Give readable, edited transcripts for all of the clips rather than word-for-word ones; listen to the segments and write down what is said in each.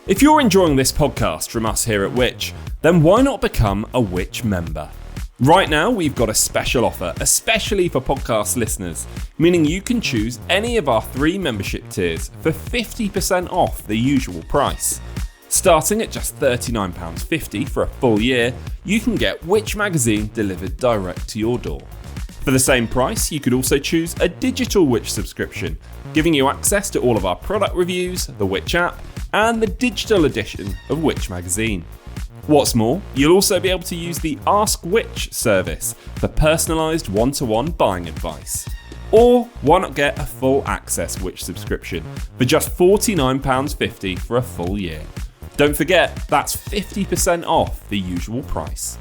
If you're enjoying this podcast from us here at Which, then why not become a Which member? Right now, we've got a special offer, especially for podcast listeners, meaning you can choose any of our 3 membership tiers for 50% off the usual price. Starting at just £39.50 for a full year, you can get Which magazine delivered direct to your door. For the same price, you could also choose a digital Which subscription, giving you access to all of our product reviews, the Which app, and the digital edition of Which magazine. What's more, you'll also be able to use the Ask Which service for personalised one-to-one buying advice. Or why not get a full access Which subscription for just £49.50 for a full year? Don't forget, that's 50% off the usual price.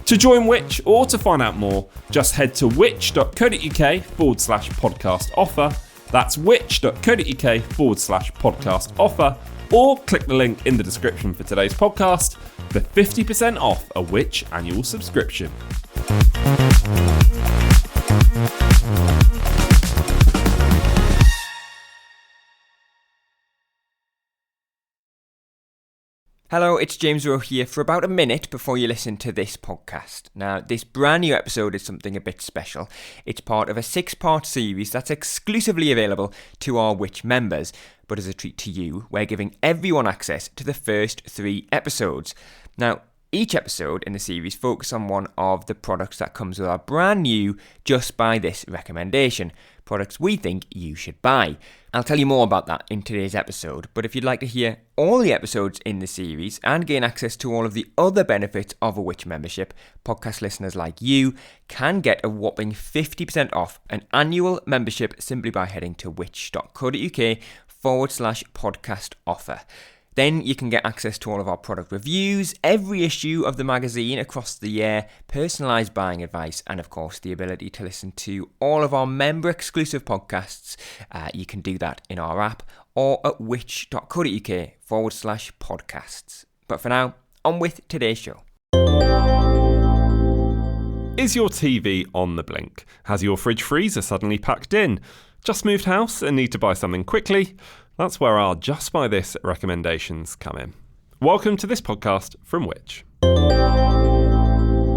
To join Which or to find out more, just head to which.co.uk/podcast offer. That's which.co.uk/podcast offer, or click the link in the description for today's podcast for 50% off a Which annual subscription. Hello, it's James Rowe here for about a minute before you listen to this podcast. Now, this brand new episode is something a bit special. It's part of a 6-part series that's exclusively available to our Which members. But as a treat to you, we're giving everyone access to the first 3 episodes. Now, each episode in the series focuses on one of the products that comes with our brand new Just Buy This recommendation. Products we think you should buy. I'll tell you more about that in today's episode, but if you'd like to hear all the episodes in the series and gain access to all of the other benefits of a Which membership, podcast listeners like you can get a whopping 50% off an annual membership simply by heading to which.co.uk/podcast offer. Then you can get access to all of our product reviews, every issue of the magazine across the year, personalised buying advice, and of course the ability to listen to all of our member-exclusive podcasts. You can do that in our app or at which.co.uk/podcasts. But for now, on with today's show. Is your TV on the blink? Has your fridge freezer suddenly packed in? Just moved house and need to buy something quickly? That's where our Just Buy This recommendations come in. Welcome to this podcast from Which.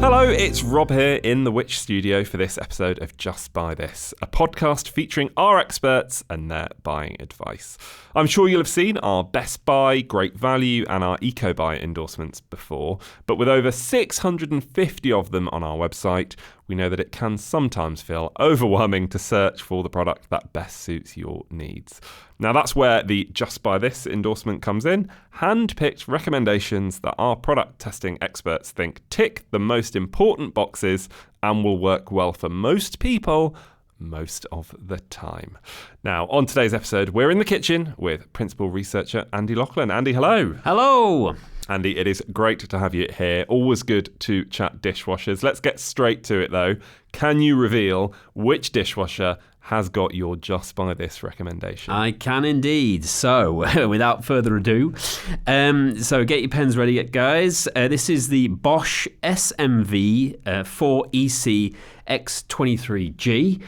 Hello, it's Rob here in the Which studio for this episode of Just Buy This, a podcast featuring our experts and their buying advice. I'm sure you'll have seen our Best Buy, Great Value and our Eco Buy endorsements before, but with over 650 of them on our website, we know that it can sometimes feel overwhelming to search for the product that best suits your needs. Now that's where the Just Buy This endorsement comes in, hand-picked recommendations that our product testing experts think tick the most important boxes and will work well for most people most of the time. Now, on today's episode, we're in the kitchen with principal researcher Andy Laughlin. Andy, hello. Hello. Andy, it is great to have you here. Always good to chat dishwashers. Let's get straight to it, though. Can you reveal which dishwasher has got your Just Buy This recommendation? I can indeed. So, without further ado, so get your pens ready, guys. This is the Bosch SMV 4EC X23G,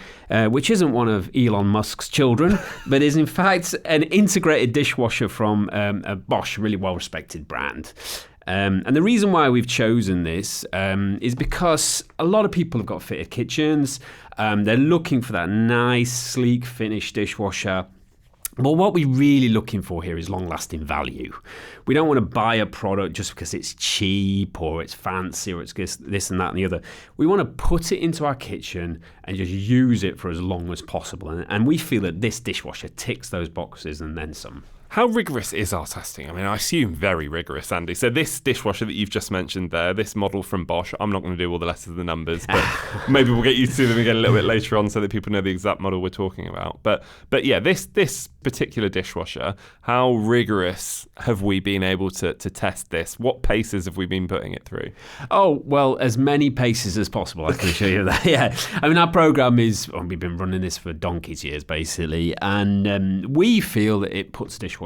which isn't one of Elon Musk's children, but is in fact an integrated dishwasher from a Bosch, really well-respected brand. And the reason why we've chosen this is because a lot of people have got fitted kitchens. They're looking for that nice, sleek, finished dishwasher. But what we're really looking for here is long-lasting value. We don't want to buy a product just because it's cheap or it's fancy or it's this and that and the other. We want to put it into our kitchen and just use it for as long as possible. And we feel that this dishwasher ticks those boxes and then some. How rigorous is our testing? I mean, I assume very rigorous, Andy. So this dishwasher that you've just mentioned there, this model from Bosch, I'm not going to do all the letters of the numbers, but maybe we'll get used to them again a little bit later on so that people know the exact model we're talking about. But yeah, this particular dishwasher, how rigorous have we been able to test this? What paces have we been putting it through? Oh, well, as many paces as possible, I can assure you that. Yeah, I mean, our program is, we've been running this for donkey's years, basically, and we feel that it puts dishwasher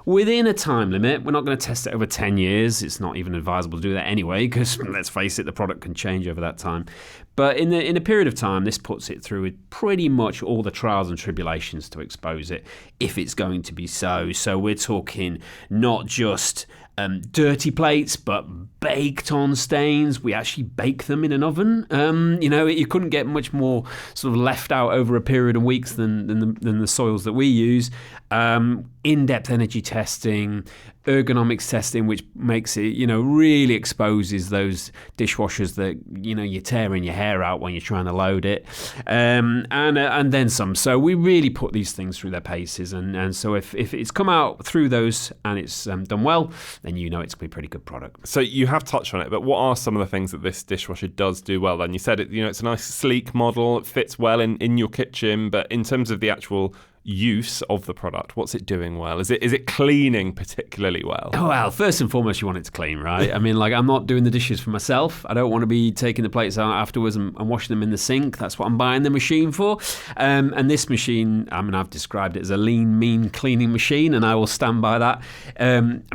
within a time limit. We're not going to test it over 10 years. It's not even advisable to do that anyway, because let's face it, the product can change over that time. But in a period of time, this puts it through pretty much all the trials and tribulations to expose it, if it's going to be so. So we're talking not just dirty plates, but baked on stains. We actually bake them in an oven. You couldn't get much more sort of left out over a period of weeks than the soils that we use. In-depth energy testing, ergonomics testing, which makes it, really exposes those dishwashers that, you're tearing your hair out when you're trying to load it, and then some. So we really put these things through their paces, and so if it's come out through those and it's done well, then it's going to be a pretty good product. So you have touched on it, but what are some of the things that this dishwasher does do well then? You said it's a nice sleek model, it fits well in your kitchen, but in terms of the actual use of the product, what's it doing well? Is it cleaning particularly well? Oh, well, first and foremost, you want it to clean, right? I mean, I'm not doing the dishes for myself. I don't want to be taking the plates out afterwards and washing them in the sink. That's what I'm buying the machine for. And this machine, I've described it as a lean, mean cleaning machine, and I will stand by that.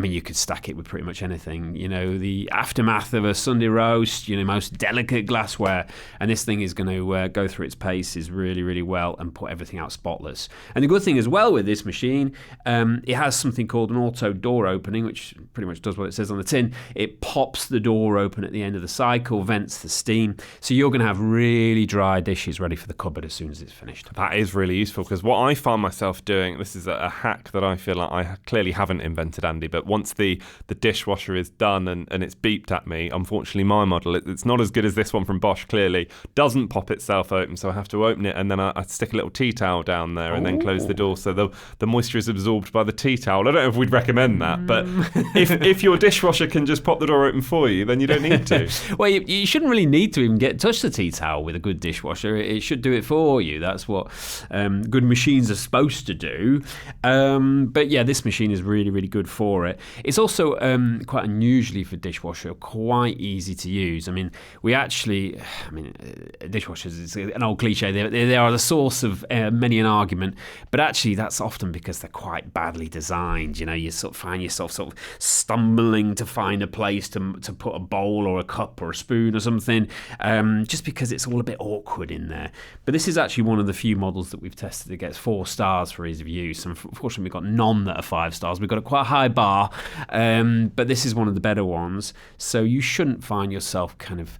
You could stack it with pretty much anything. The aftermath of a Sunday roast, most delicate glassware, and this thing is going to go through its paces really, really well and put everything out spotless. And the good thing as well with this machine, it has something called an auto door opening, which pretty much does what it says on the tin. It pops the door open at the end of the cycle, vents the steam. So you're going to have really dry dishes ready for the cupboard as soon as it's finished. That is really useful, because what I find myself doing, this is a hack that I feel like I clearly haven't invented, Andy, but once the dishwasher is done and it's beeped at me, unfortunately my model, it's not as good as this one from Bosch, clearly, doesn't pop itself open, so I have to open it and then I stick a little tea towel down there and then close the door so the moisture is absorbed by the tea towel. I don't know if we'd recommend that, but if your dishwasher can just pop the door open for you, then you don't need to. Well, you shouldn't really need to even touch the tea towel with a good dishwasher. It should do it for you. That's what good machines are supposed to do. But yeah, this machine is really, really good for it. It's also quite unusually for dishwasher, quite easy to use. Dishwashers is an old cliche. They are the source of many an argument, but actually that's often because they're quite badly designed. You sort of find yourself sort of stumbling to find a place to put a bowl or a cup or a spoon or something, just because it's all a bit awkward in there. But this is actually one of the few models that we've tested that gets 4 stars for ease of use. And unfortunately, we've got none that are 5 stars. We've got a quite high bar, but this is one of the better ones. So you shouldn't find yourself kind of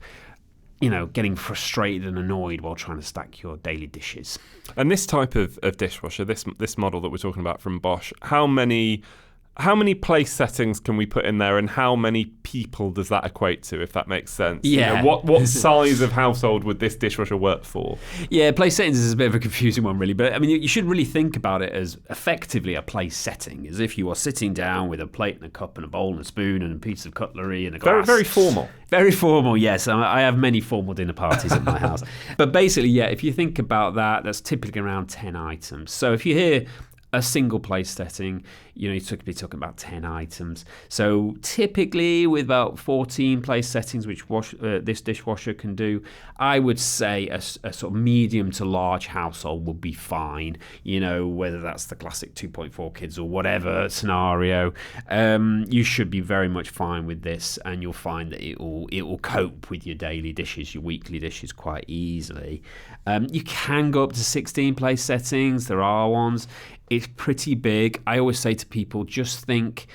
getting frustrated and annoyed while trying to stack your daily dishes. And this type of dishwasher, this model that we're talking about from Bosch, how many place settings can we put in there, and how many people does that equate to, if that makes sense? Yeah. What size of household would this dishwasher work for? Yeah, place settings is a bit of a confusing one, really. But you should really think about it as effectively a place setting, as if you are sitting down with a plate and a cup and a bowl and a spoon and a piece of cutlery and a glass. Very, very formal. Very formal, yes. I have many formal dinner parties at my house. But basically, yeah, if you think about that, that's typically around 10 items. So if you hear a single place setting, you're typically talking about 10 items. So typically with about 14 place settings, which this dishwasher can do, I would say a sort of medium to large household would be fine. Whether that's the classic 2.4 kids or whatever scenario, you should be very much fine with this, and you'll find that it will cope with your daily dishes, your weekly dishes quite easily. You can go up to 16 place settings. There are ones. It's pretty big. I always say to people, just think,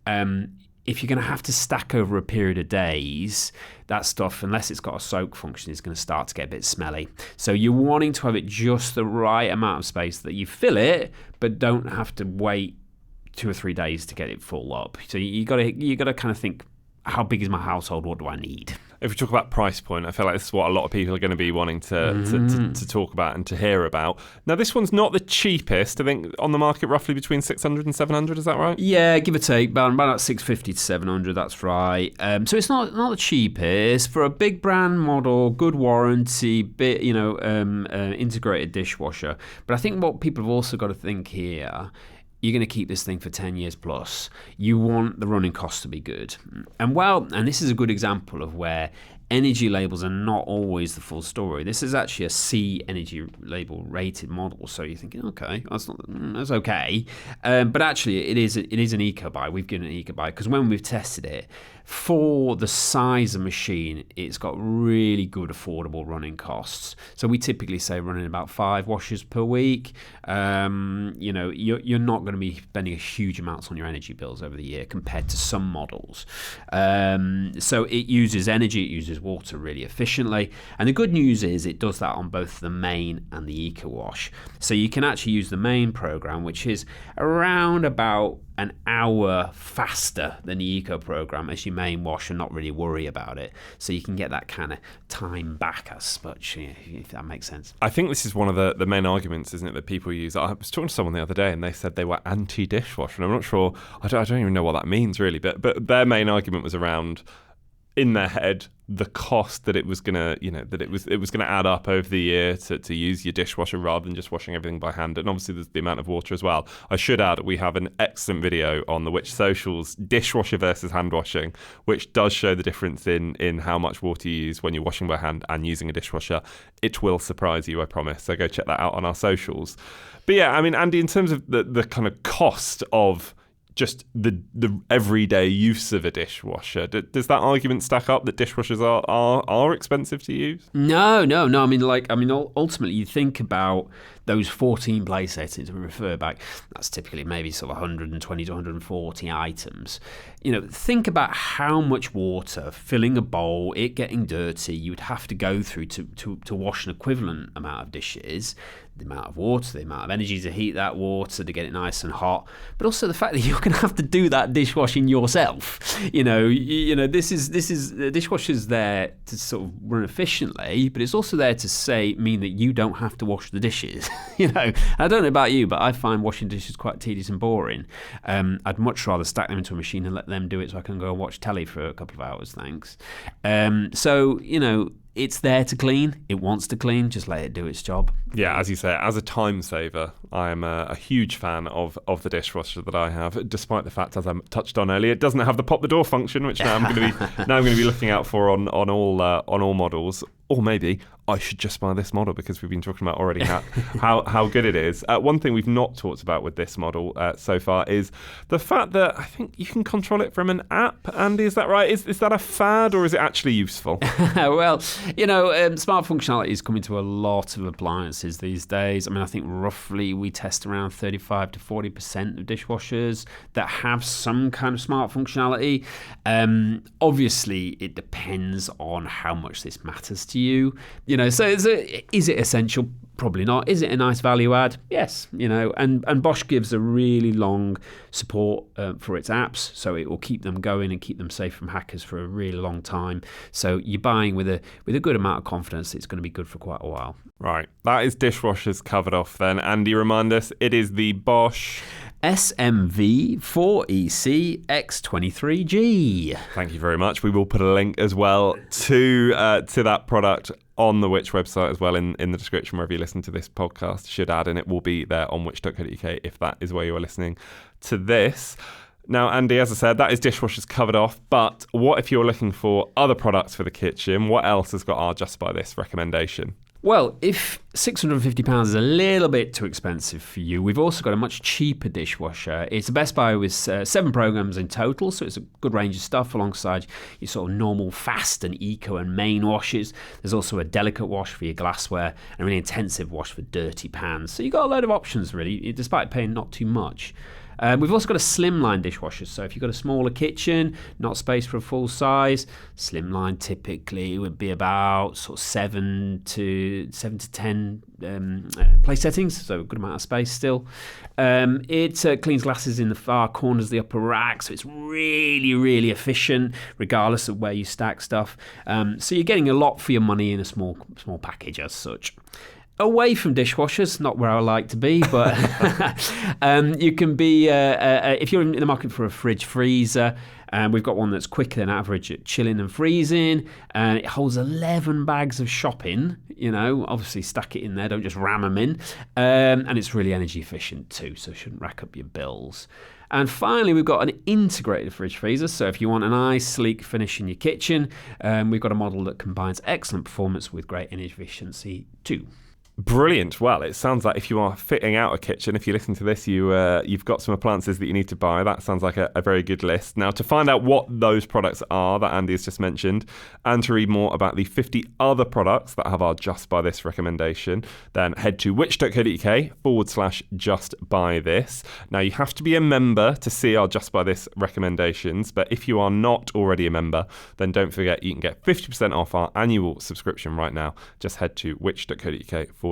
if you're going to have to stack over a period of days, that stuff, unless it's got a soak function, is going to start to get a bit smelly. So you're wanting to have it just the right amount of space that you fill it, but don't have to wait 2 or 3 days to get it full up. So you got to kind of think, how big is my household? What do I need? If we talk about price point, I feel like this is what a lot of people are going to be wanting to talk about and to hear about. Now, this one's not the cheapest. I think on the market, roughly between 600 and 700. Is that right? Yeah, give or take, about 650 to 700. That's right. So it's not the cheapest for a big brand model, good warranty, integrated dishwasher. But I think what people have also got to think here, you're going to keep this thing for 10 years plus. You want the running costs to be good. And this is a good example of where energy labels are not always the full story. This is actually a C energy label rated model, so you're thinking, okay, that's okay, but actually it is an eco buy. We've given it an eco buy because when we've tested it, for the size of machine, it's got really good affordable running costs. So we typically say running about 5 washes per week. You're not going to be spending huge amounts on your energy bills over the year compared to some models. So it uses energy, it uses water really efficiently. And the good news is it does that on both the main and the eco wash. So you can actually use the main program, which is around about an hour faster than the eco program as your main wash and not really worry about it. So you can get that kind of time back as much, if that makes sense. I think this is one of the main arguments, isn't it, that people use. I was talking to someone the other day and they said they were anti-dishwasher, and I'm not sure, I don't even know what that means really, but their main argument was around, in their head, the cost that it was gonna, that it was gonna add up over the year to use your dishwasher rather than just washing everything by hand. And obviously there's the amount of water as well. I should add, we have an excellent video on the Which Socials dishwasher versus hand washing, which does show the difference in how much water you use when you're washing by hand and using a dishwasher. It will surprise you, I promise. So go check that out on our socials. But yeah, I mean, Andy, in terms of the kind of cost of just the everyday use of a dishwasher, does that argument stack up that dishwashers are expensive to use? No. Ultimately, you think about those 14 place settings we refer back. That's typically maybe sort of 120 to 140 items. Think about how much water filling a bowl, it getting dirty, you would have to go through to wash an equivalent amount of dishes. The amount of water, the amount of energy to heat that water to get it nice and hot, but also the fact that you're going to have to do that dishwashing yourself. This is the dishwasher's there to sort of run efficiently, but it's also there to mean that you don't have to wash the dishes. I don't know about you, but I find washing dishes quite tedious and boring. I'd much rather stack them into a machine and let them do it so I can go and watch telly for a couple of hours. Thanks. It's there to clean. It wants to clean. Just let it do its job. Yeah, as you say, as a time saver, I'm a huge fan of the dishwasher that I have, despite the fact, as I touched on earlier, it doesn't have the pop the door function, which now I'm going to be looking out for on all models. Or maybe I should just buy this model because we've been talking about already how good it is. One thing we've not talked about with this model so far is the fact that I think you can control it from an app. Andy, is that right? Is that a fad or is it actually useful? Well, smart functionality is coming to a lot of appliances these days. I mean, I think roughly we test around 35 to 40% of dishwashers that have some kind of smart functionality. Obviously, it depends on how much this matters to you. So is it essential? Probably not. Is it a nice value add? Yes. And Bosch gives a really long support for its apps, so it will keep them going and keep them safe from hackers for a really long time. So you're buying with a good amount of confidence it's going to be good for quite a while. Right. That is dishwashers covered off then. Andy, remind us, it is the Bosch SMV 4EC X23G. Thank you very much. We will put a link as well to that product on the Which website as well in the description wherever you listen to this podcast. Should add, and it will be there on which.co.uk if that is where you are listening to this. Now, Andy, as I said, that is dishwashers covered off, but what if you're looking for other products for the kitchen? What else has got our Just Buy This recommendation? Well, if £650 is a little bit too expensive for you, we've also got a much cheaper dishwasher. It's a Best Buy with 7 programs in total, so it's a good range of stuff alongside your sort of normal fast and eco and main washes. There's also a delicate wash for your glassware and a really intensive wash for dirty pans. So you've got a load of options, really, despite paying not too much. We've also got a slimline dishwasher, so if you've got a smaller kitchen, not space for a full size, slimline typically would be about sort of 7 to 10 place settings, so a good amount of space still. It cleans glasses in the far corners of the upper rack, so it's really, really efficient, regardless of where you stack stuff. So you're getting a lot for your money in a small package as such. Away from dishwashers, not where I like to be, but you can be, if you're in the market for a fridge freezer, And we've got one that's quicker than average at chilling and freezing, and it holds 11 bags of shopping. Obviously stack it in there, don't just ram them in. And it's really energy efficient too, so it shouldn't rack up your bills. And finally, we've got an integrated fridge freezer. So if you want a nice, sleek finish in your kitchen, we've got a model that combines excellent performance with great energy efficiency too. Brilliant. Well, it sounds like if you are fitting out a kitchen, if you listen to this, you've got some appliances that you need to buy. That sounds like a very good list. Now, to find out what those products are that Andy has just mentioned, and to read more about the 50 other products that have our Just Buy This recommendation, then head to which.co.uk/justbuythis. Now, you have to be a member to see our Just Buy This recommendations, but if you are not already a member, then don't forget you can get 50% off our annual subscription right now. Just head to which.co.uk/podcast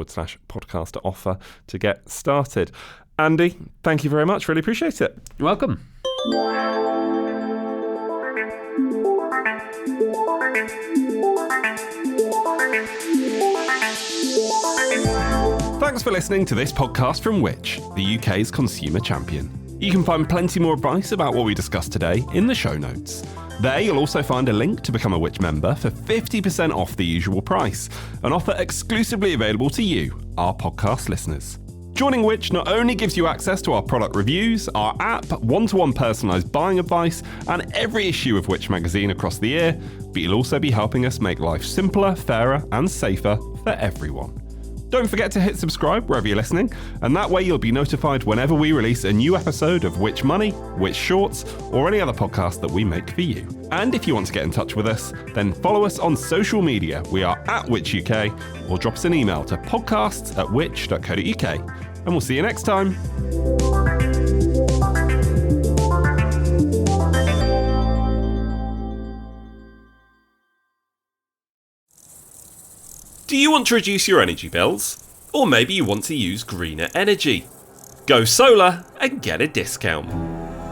offer to get started. Andy, thank you very much. Really appreciate it. You're welcome. Thanks for listening to this podcast from Which, the UK's consumer champion. You can find plenty more advice about what we discussed today in the show notes. There you'll also find a link to become a Which member for 50% off the usual price, an offer exclusively available to you, our podcast listeners. Joining Which not only gives you access to our product reviews, our app, one-to-one personalised buying advice, and every issue of Which magazine across the year, but you'll also be helping us make life simpler, fairer, and safer for everyone. Don't forget to hit subscribe wherever you're listening, and that way you'll be notified whenever we release a new episode of Which Money, Which Shorts, or any other podcast that we make for you. And if you want to get in touch with us, then follow us on social media. We are at Which UK, or drop us an email to podcasts@which.co.uk. And we'll see you next time. Do you want to reduce your energy bills? Or maybe you want to use greener energy? Go solar and get a discount.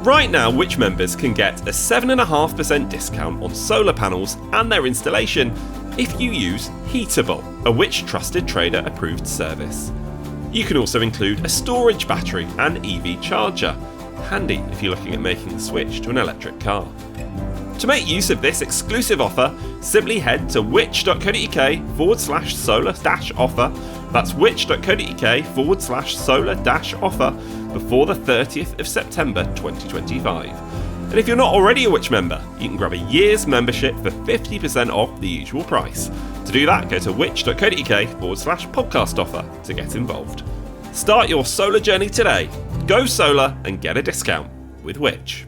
Right now, Which members can get a 7.5% discount on solar panels and their installation if you use Heatable, a Which Trusted Trader approved service. You can also include a storage battery and EV charger, handy if you're looking at making the switch to an electric car. To make use of this exclusive offer, simply head to which.co.uk/solar-offer. That's which.co.uk/solar-offer before the 30th of September 2025. And if you're not already a Which member, you can grab a year's membership for 50% off the usual price. To do that, go to which.co.uk/podcast offer to get involved. Start your solar journey today. Go solar and get a discount with Which.